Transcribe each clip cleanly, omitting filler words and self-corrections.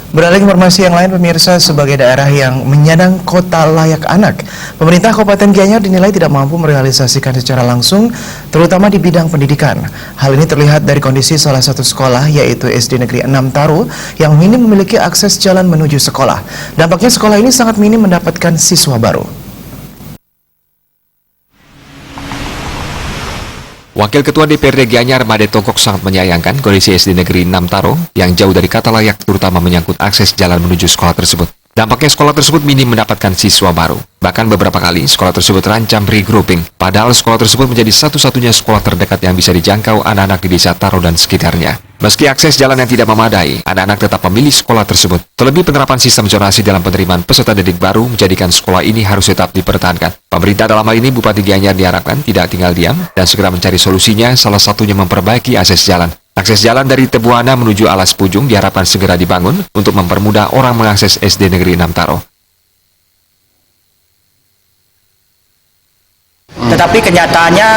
Beralih ke informasi yang lain, pemirsa, sebagai daerah yang menyandang kota layak anak, pemerintah Kabupaten Gianyar dinilai tidak mampu merealisasikan secara langsung, terutama di bidang pendidikan. Hal ini terlihat dari kondisi salah satu sekolah, yaitu SD Negeri 6 Taro, yang minim memiliki akses jalan menuju sekolah. Dampaknya sekolah ini sangat minim mendapatkan siswa baru. Wakil Ketua DPRD Gianyar, Made Tongkok, sangat menyayangkan kondisi SD Negeri 6 Taro yang jauh dari kata layak, terutama menyangkut akses jalan menuju sekolah tersebut. Dampaknya sekolah tersebut minim mendapatkan siswa baru. Bahkan beberapa kali sekolah tersebut terancam regrouping, padahal sekolah tersebut menjadi satu-satunya sekolah terdekat yang bisa dijangkau anak-anak di desa Taro dan sekitarnya. Meski akses jalan yang tidak memadai, anak-anak tetap memilih sekolah tersebut. Terlebih penerapan sistem zonasi dalam penerimaan peserta didik baru menjadikan sekolah ini harus tetap dipertahankan. Pemerintah dalam hal ini Bupati Gianyar diharapkan tidak tinggal diam dan segera mencari solusinya, salah satunya memperbaiki akses jalan. Akses jalan dari Tebuana menuju Alas Pujung diharapkan segera dibangun untuk mempermudah orang mengakses SD Negeri 6 Taro. Tetapi kenyataannya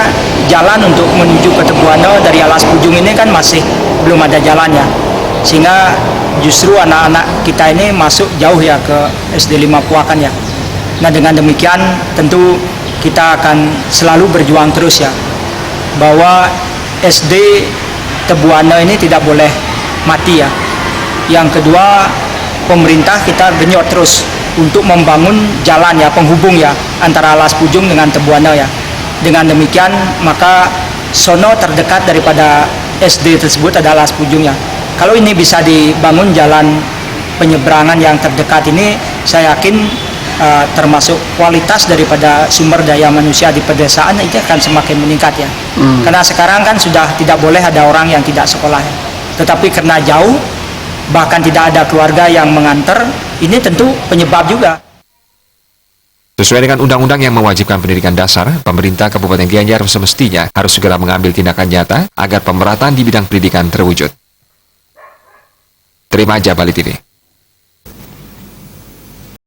jalan untuk menuju ke Tebuana dari Alas Pujung ini kan masih belum ada jalannya. Sehingga justru anak-anak kita ini masuk jauh ya ke SD 5 Puakan ya. Nah, dengan demikian tentu kita akan selalu berjuang terus ya, bahwa SD Tebuana ini tidak boleh mati ya. Yang kedua, pemerintah kita genyot terus untuk membangun jalan ya, penghubung ya, antara Alas Pujung dengan Tebuana ya. Dengan demikian maka sono terdekat daripada SD tersebut adalah Alas Pujung ya. Kalau ini bisa dibangun jalan penyeberangan yang terdekat ini, saya yakin termasuk kualitas daripada sumber daya manusia di pedesaan itu akan semakin meningkat ya. Karena sekarang kan sudah tidak boleh ada orang yang tidak sekolah ya. Tetapi karena jauh, bahkan tidak ada keluarga yang mengantar, ini tentu penyebab juga. Sesuai dengan undang-undang yang mewajibkan pendidikan dasar, pemerintah Kabupaten Gianyar semestinya harus segera mengambil tindakan nyata agar pemerataan di bidang pendidikan terwujud. Terima aja Bali TV.